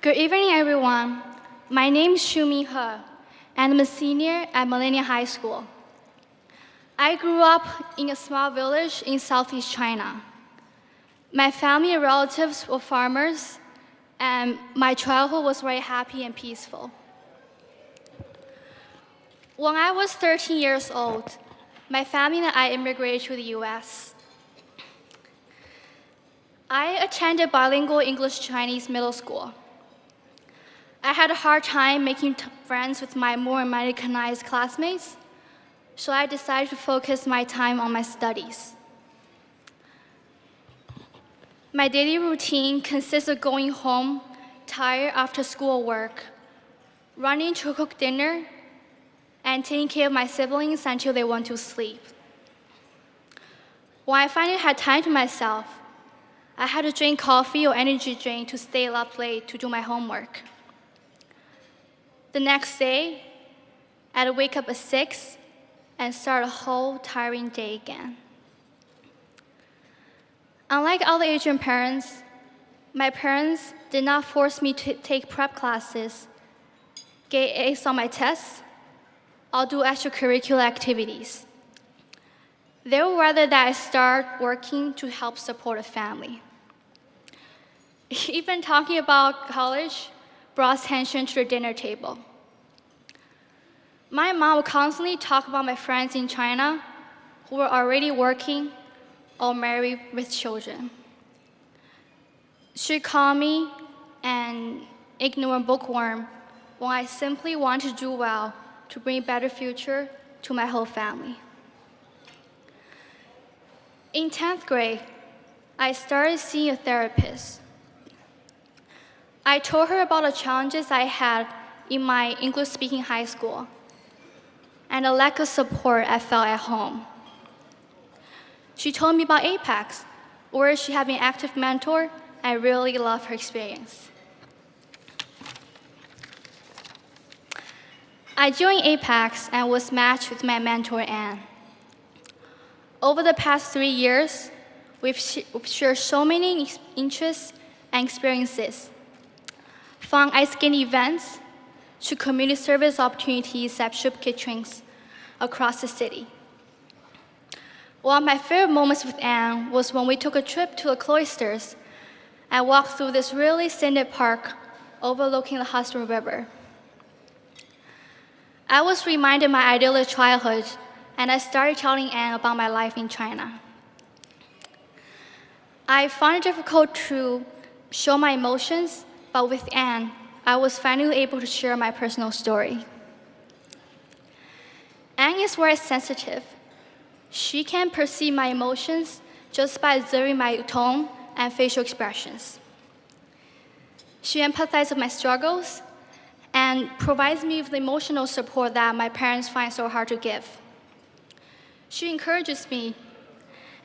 Good evening, everyone. My name is Shu Min He, and I'm a senior at Millennium High School. I grew up in a small village in Southeast China. My family and relatives were farmers, and my childhood was very happy and peaceful. When I was 13 years old, my family and I immigrated to the US. I attended bilingual English-Chinese middle school. I had a hard time making friends with my more Americanized classmates, so I decided to focus my time on my studies. My daily routine consists of going home tired after school work, running to cook dinner, and taking care of my siblings until they went to sleep. When I finally had time to myself, I had to drink coffee or energy drink to stay up late to do my homework. The next day, I'd wake up at 6 and start a whole tiring day again. Unlike other Asian parents, my parents did not force me to take prep classes, get A's on my tests, or do extracurricular activities. They would rather that I start working to help support a family. Even talking about college brought tension to the dinner table. My mom would constantly talk about my friends in China who were already working or married with children. She'd call me an ignorant bookworm when I simply wanted to do well to bring a better future to my whole family. In 10th grade, I started seeing a therapist. I told her about the challenges I had in my English-speaking high school and the lack of support I felt at home. She told me about Apex, where she had been an active mentor, and I really loved her experience. I joined Apex and was matched with my mentor, Anne. Over the past 3 years, we've shared so many interests and experiences, from ice skating events to community service opportunities at soup kitchens across the city. One of my favorite moments with Anne was when we took a trip to the cloisters and walked through this really scenic park overlooking the Hudson River. I was reminded of my idyllic childhood, and I started telling Anne about my life in China. I found it difficult to show my emotions, but with Anne, I was finally able to share my personal story. Anne is very sensitive. She can perceive my emotions just by observing my tone and facial expressions. She empathizes with my struggles and provides me with the emotional support that my parents find so hard to give. She encourages me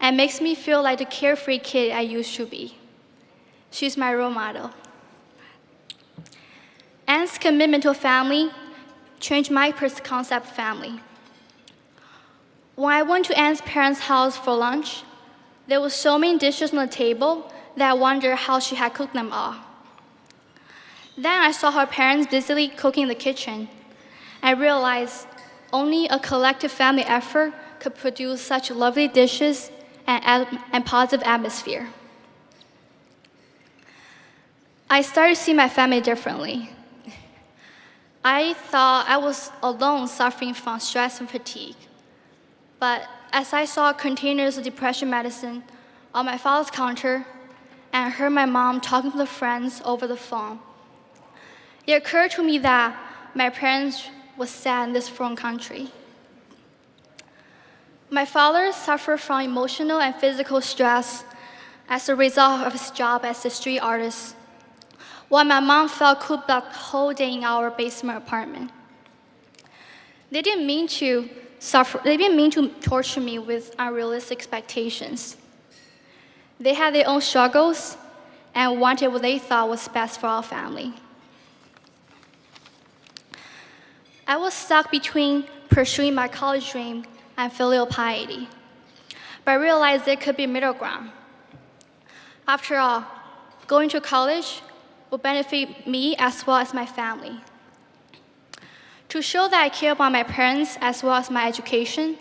and makes me feel like the carefree kid I used to be. She's my role model. Anne's commitment to a family changed my concept of family. When I went to Anne's parents' house for lunch, there were so many dishes on the table that I wondered how she had cooked them all. Then I saw her parents busily cooking in the kitchen. I realized only a collective family effort could produce such lovely dishes and positive atmosphere. I started to see my family differently. I thought I was alone suffering from stress and fatigue. But as I saw containers of depression medicine on my father's counter and heard my mom talking to friends over the phone, it occurred to me that my parents were sad in this foreign country. My father suffered from emotional and physical stress as a result of his job as a street artist, while my mom felt cooped up the whole day in our basement apartment. They didn't mean to torture me with unrealistic expectations. They had their own struggles and wanted what they thought was best for our family. I was stuck between pursuing my college dream and filial piety, but I realized there could be a middle ground. After all, going to college will benefit me as well as my family. To show that I care about my parents as well as my education,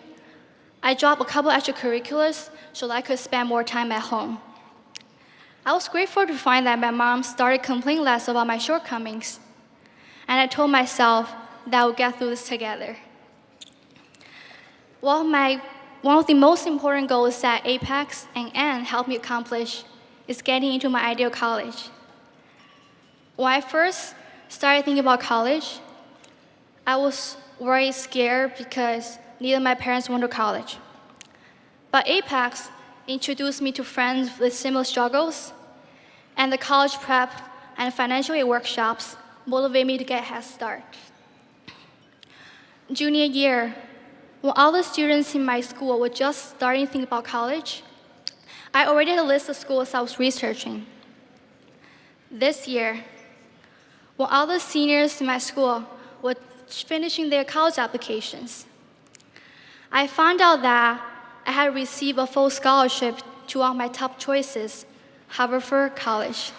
I dropped a couple extracurriculars so that I could spend more time at home. I was grateful to find that my mom started complaining less about my shortcomings, and I told myself that I would get through this together. Well, one of the most important goals that Apex and Anne helped me accomplish is getting into my ideal college. When I first started thinking about college, I was very scared because neither of my parents went to college. But Apex introduced me to friends with similar struggles, and the college prep and financial aid workshops motivated me to get a head start. Junior year, when all the students in my school were just starting to think about college, I already had a list of schools I was researching. This year, when all the seniors in my school were finishing their college applications, I found out that I had received a full scholarship to one of my top choices, Harvard College.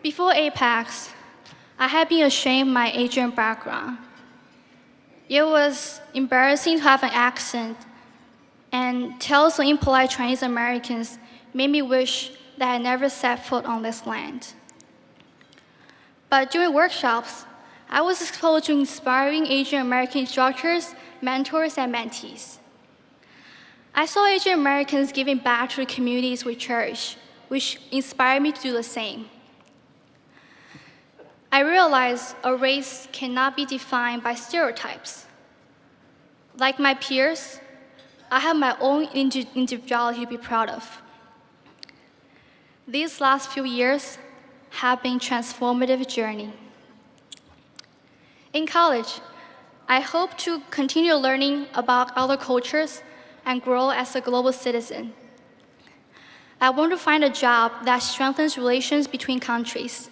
Before Apex, I had been ashamed of my Asian background. It was embarrassing to have an accent, and tales of impolite Chinese Americans made me wish that I never set foot on this land. But during workshops, I was exposed to inspiring Asian American instructors, mentors, and mentees. I saw Asian Americans giving back to the communities we cherish, which inspired me to do the same. I realized a race cannot be defined by stereotypes. Like my peers, I have my own individuality to be proud of. These last few years have been a transformative journey. In college, I hope to continue learning about other cultures and grow as a global citizen. I want to find a job that strengthens relations between countries,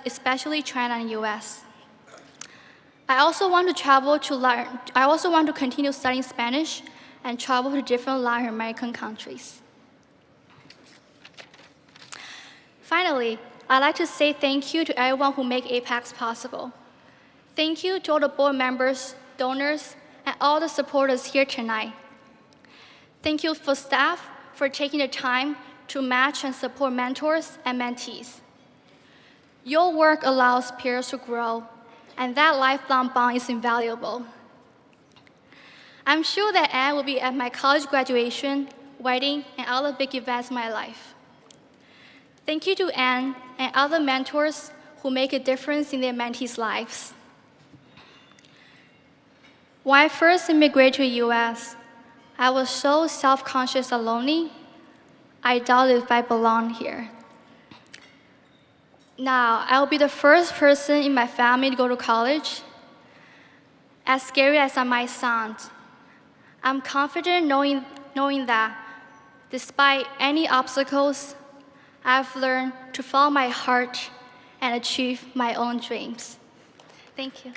especially China and US. I also want to continue studying Spanish and travel to different Latin American countries. Finally, I'd like to say thank you to everyone who made Apex possible. Thank you to all the board members, donors, and all the supporters here tonight. Thank you for staff for taking the time to match and support mentors and mentees. Your work allows peers to grow, and that lifelong bond is invaluable. I'm sure that Anne will be at my college graduation, wedding, and other big events in my life. Thank you to Anne and other mentors who make a difference in their mentees' lives. When I first immigrated to the US, I was so self-conscious and lonely, I doubted if I belonged here. Now, I'll be the first person in my family to go to college. As scary as that might sound, I'm confident knowing that despite any obstacles, I've learned to follow my heart and achieve my own dreams. Thank you.